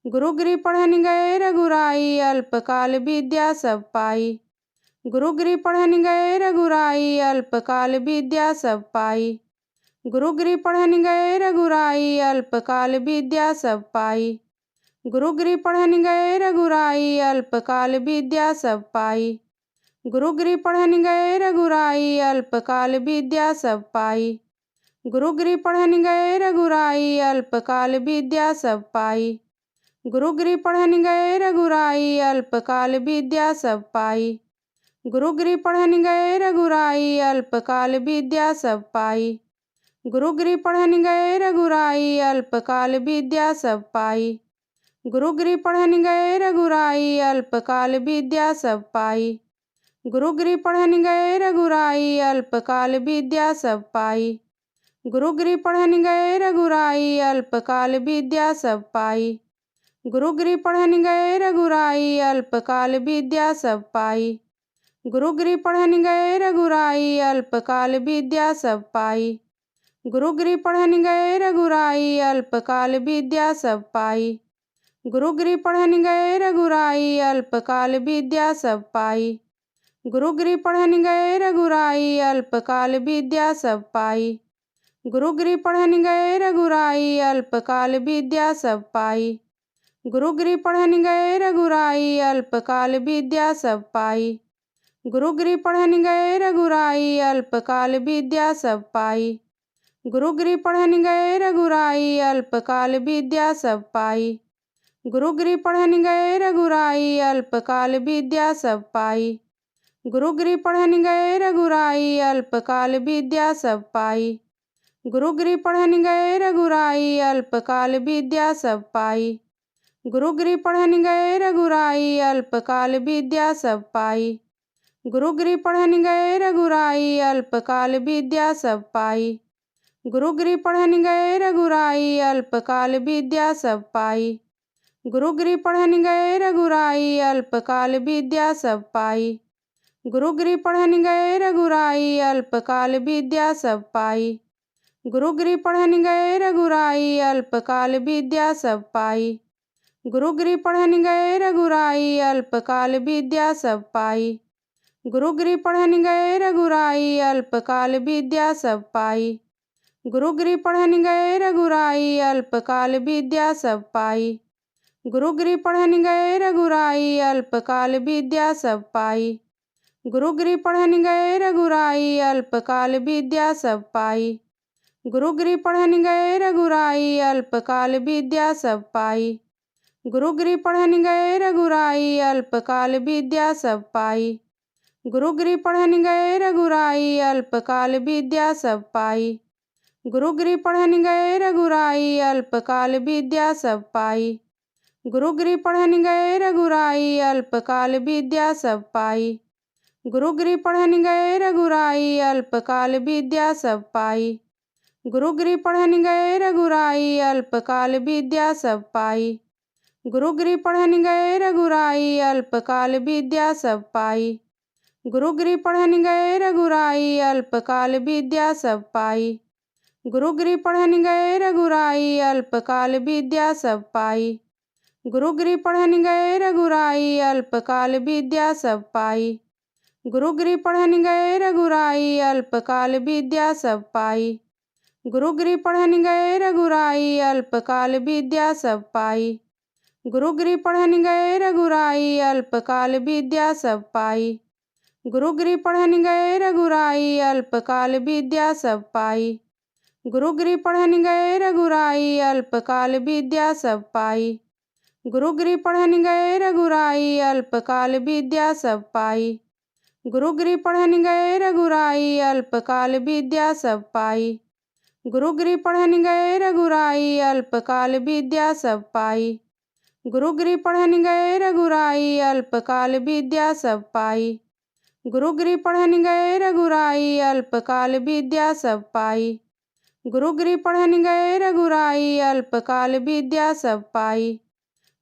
गुरु गृह पढ़न गए रघुराई, अल्पकाल विद्या सब पाई। गुरु गृह पढ़न गए रघुराई, अल्पकाल विद्या सब पाई। गुरु गृह पढ़न गए रघुराई, अल्पकाल विद्या सब पाई। गुरु गृह पढ़न गए रघुराई, अल्पकाल विद्या सब पाई। गुरु गृह पढ़न गए रघुराई, अल्पकाल विद्या सब पाई। गुरु गृह पढ़न गए रघुराई, अल्पकाल विद्या सब पाई। गुरु गृह पढ़न गए रघुराई, अल्पकाल विद्या सब पाई। गुरु गृह पढ़न गए रघुराई, अल्पकाल विद्या सब पाई। गुरु गृह पढ़न गए रघुराई, अल्पकाल विद्या सब पाई। गुरु गृह पढ़न गए रघुराई, अल्पकाल विद्या सब पाई। गुरु गृह पढ़न गए रघुराई, अल्पकाल विद्या सब पाई। गुरु गृह पढ़न गए रघुराई, अल्पकाल विद्या सब पाई। गुरु गृह पढ़न गए रघुराई, अल्पकाल विद्या सब पाई। गुरु गृह पढ़न गए रघुराई, अल्पकाल विद्या सब पाई। गुरु गृह पढ़न गए रघुराई, अल्पकाल विद्या सब पाई। गुरु गृह पढ़न गए रघुराई, अल्पकाल विद्या सब पाई। गुरु गृह पढ़न गए रघुराई, अल्पकाल विद्या सब पाई। गुरु गृह पढ़न गए रघुराई, अल्पकाल विद्या सब पाई। गुरु गृह पढ़न गए रघुराई, अल्पकाल विद्या सब पाई। गुरु गृह पढ़न गए रघुराई, अल्पकाल विद्या सब पाई। गुरु गृह पढ़न गए रघुराई, अल्पकाल विद्या सब पाई। गुरु गृह पढ़न गए रघुराई, अल्पकाल विद्या सब पाई। गुरु गृह पढ़न गए रघुराई, अल्पकाल विद्या सब पाई। गुरु गृह पढ़न गए रघुराई, अल्पकाल विद्या सब पाई। गुरु गृह पढ़न गए रघुराई, अल्पकाल विद्या सब पाई। गुरु गृह पढ़न गए रघुराई, अल्पकाल विद्या सब पाई। गुरु गृह पढ़न गए रघुराई, अल्पकाल विद्या सब पाई। गुरु गृह पढ़न गए रघुराई, अल्पकाल विद्या सब पाई। गुरु गृह पढ़न गए रघुराई, अल्पकाल विद्या सब पाई। गुरु गृह पढ़न गए रघुराई, अल्पकाल विद्या सब पाई। गुरु गृह पढ़न गए रघुराई, अल्पकाल विद्या सब पाई। गुरु गृह पढ़न गए रघुराई, अल्पकाल विद्या सब पाई। गुरु गृह पढ़न गए रघुराई, अल्पकाल विद्या सब पाई। गुरु गृह पढ़न गए रघुराई, अल्पकाल विद्या सब पाई। गुरु गृह पढ़न गए रघुराई, अल्पकाल विद्या सब पाई। गुरु गृह पढ़न गए रघुराई, अल्पकाल विद्या सब पाई। गुरु गृह पढ़न गए रघुराई, अल्पकाल विद्या सब पाई। गुरु गृह पढ़न गए रघुराई, अल्पकाल विद्या सब पाई। गुरु गृह पढ़न गए रघुराई, अल्पकाल विद्या सब पाई। गुरु गृह पढ़न गए रघुराई, अल्पकाल विद्या सब पाई। गुरु गृह पढ़न गए रघुराई, अल्पकाल विद्या सब पाई। गुरु गृह पढ़न गए रघुराई, अल्पकाल विद्या सब पाई। गुरु गृह पढ़न गए रघुराई, अल्पकाल विद्या सब पाई। गुरु गृह पढ़न गए रघुराई, अल्पकाल विद्या सब पाई। गुरु गृह पढ़न गए रघुराई, अल्पकाल विद्या सब पाई। गुरु गृह पढ़न गए रघुराई, अल्पकाल विद्या सब पाई। गुरु गृह पढ़न गए रघुराई, अल्पकाल विद्या सब पाई। गुरु गृह पढ़न गए रघुराई, अल्पकाल विद्या सब पाई। गुरु गृह पढ़न गए रघुराई, अल्पकाल विद्या सब पाई। गुरु गृह पढ़न गए रघुराई, अल्पकाल विद्या सब पाई। गुरु गृह पढ़न गए रघुराई, अल्पकाल विद्या सब पाई। गुरु गृह पढ़न गए रघुराई, अल्पकाल विद्या सब पाई। गुरु गृह पढ़न गए रघुराई, अल्पकाल विद्या सब पाई। गुरु गृह पढ़न गए रघुराई, अल्पकाल विद्या सब पाई। गुरु गृह पढ़न गए रघुराई, अल्पकाल विद्या सब पाई। गुरु गृह पढ़न गए रघुराई, अल्पकाल विद्या सब पाई। गुरु गृह पढ़न गए रघुराई, अल्पकाल विद्या सब पाई।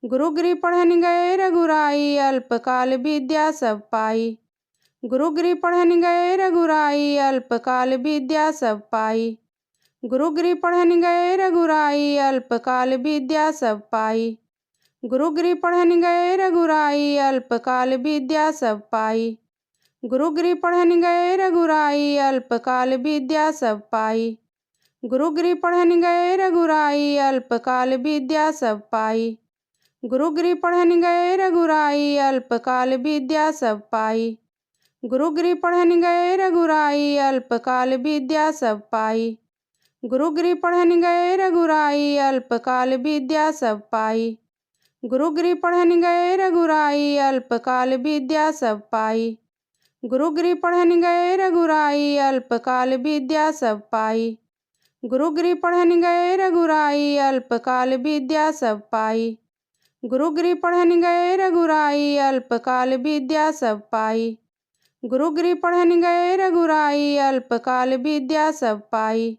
गुरु गृह पढ़न गए रघुराई, अल्पकाल विद्या सब पाई। गुरु गृह पढ़न गए रघुराई, अल्पकाल विद्या सब पाई। गुरु गृह पढ़न गए रघुराई, अल्पकाल विद्या सब पाई। गुरु गृह पढ़न गए रघुराई अल्पकाल विद्या सब पाई। गुरु गृह पढ़न गए रघुराई अल्पकाल विद्या सब पाई। गुरु गृह पढ़न गए रघुराई अल्पकाल विद्या सब पाई। गुरु गृह पढ़न गए रघुराई अल्पकाल विद्या सब पाई। गुरु गृह पढ़न गए रघुराई अल्पकाल विद्या सब पाई। गुरु गृह पढ़न गए रघुराई अल्पकाल विद्या सब पाई। गुरु गृह पढ़न गए रघुराई अल्पकाल विद्या सब पाई। गुरु गृह पढ़न गए रघुराई अल्पकाल विद्या सब पाई। गुरु गृह पढ़न गए रघुराई अल्पकाल विद्या सब पाई। गुरु गृह पढ़न गए रघुराई अल्पकाल विद्या सब पाई। गुरु गृह पढ़न गए रघुराई अल्पकाल विद्या सब पाई।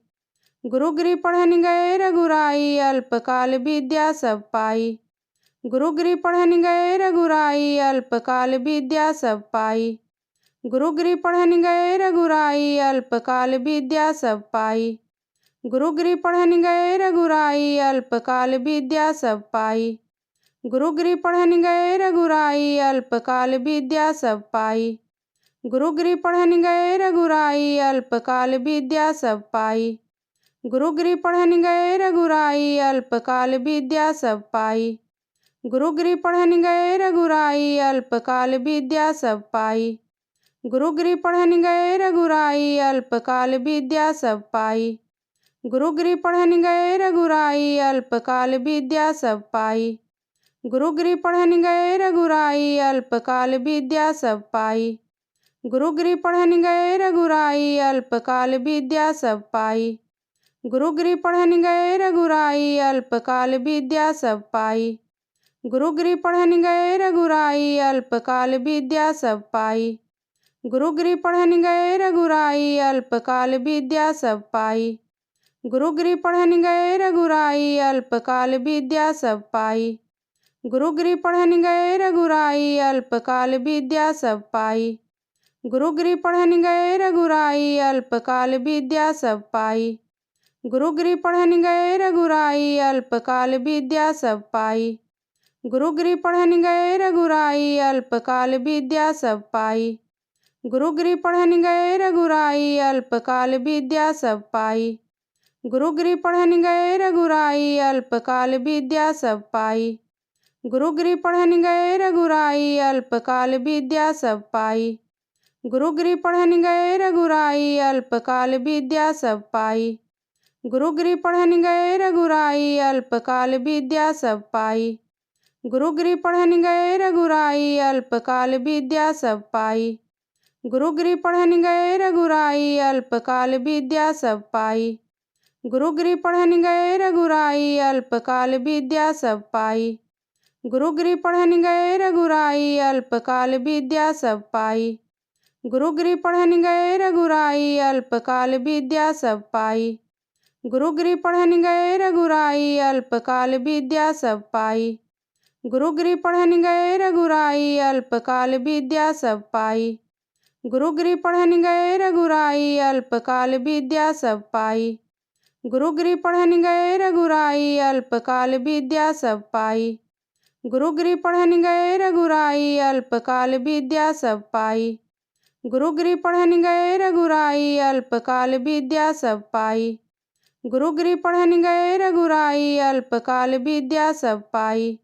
गुरु गृह पढ़न गए रघुराई अल्पकाल विद्या सब पाई। गुरु गृह पढ़न गए रघुराई अल्पकाल विद्या सब पाई। गुरु गृह पढ़न गए रघुराई अल्पकाल विद्या सब पाई। गुरु गृह पढ़न गए रघुराई अल्पकाल विद्या सब पाई। गुरु गृह पढ़न गए रघुराई अल्पकाल विद्या सब पाई। गुरु गृह पढ़न गए रघुराई अल्पकाल विद्या सब पाई। गुरु गृह पढ़न गए रघुराई अल्पकाल विद्या सब पाई। गुरु गृह पढ़न गए रघुराई अल्पकाल विद्या सब पाई। गुरु गृह पढ़न गए रघुराई अल्पकाल विद्या सब पाई। गुरु गृह पढ़न गए रघुराई अल्पकाल विद्या सब पाई। गुरु गृह पढ़न गए रघुराई अल्पकाल विद्या सब पाई। गुरु गृह पढ़न गए रघुराई अल्पकाल विद्या सब पाई। गुरु गृह पढ़न गए रघुराई अल्पकाल विद्या सब पाई। गुरु गृह पढ़न गए रघुराई अल्पकाल विद्या सब पाई। गुरु गृह पढ़न गए रघुराई अल्पकाल विद्या सब पाई। गुरु गृह पढ़न गए रघुराई अल्पकाल विद्या सब पाई। गुरु गृह पढ़न गए रघुराई अल्पकाल विद्या सब पाई। गुरु गृह पढ़न गए रघुराई अल्पकाल विद्या सब पाई। गुरु गृह पढ़न गए रघुराई अल्पकाल विद्या सब पाई। गुरु गृह पढ़न गए रघुराई अल्पकाल विद्या सब पाई। गुरु गृह पढ़न गए रघुराई अल्पकाल विद्या सब पाई। गुरु गृह पढ़न गए रघुराई अल्पकाल विद्या सब पाई। गुरु गृह पढ़न गए रघुराई अल्पकाल विद्या सब पाई। गुरु गृह पढ़न गए रघुराई अल्पकाल विद्या सब पाई। गुरु गृह पढ़न गए रघुराई अल्पकाल विद्या सब पाई। गुरु गृह पढ़न गए रघुराई अल्पकाल विद्या सब पाई। गुरु गृह पढ़न गए रघुराई अल्पकाल विद्या सब पाई। गुरु गृह पढ़न गए रघुराई अल्पकाल विद्या सब पाई। गुरु गृह पढ़न गए रघुराई अल्पकाल विद्या सब पाई। गुरु गृह पढ़न गए रघुराई अल्पकाल विद्या सब पाई। गुरु गृह पढ़न गए रघुराई अल्पकाल विद्या सब पाई। गुरु गृह पढ़न गए रघुराई अल्पकाल विद्या सब पाई। गुरु गृह पढ़न गए रघुराई अल्पकाल विद्या सब पाई। गुरु गृह पढ़न गए रघुराई अल्पकाल विद्या सब पाई। गुरु गृह पढ़न गए रघुराई अल्पकाल विद्या सब पाई। गुरु गृह पढ़न गए रघुराई अल्पकाल विद्या सब पाई। गुरु गृह पढ़न गए रघुराई अल्पकाल विद्या सब पाई।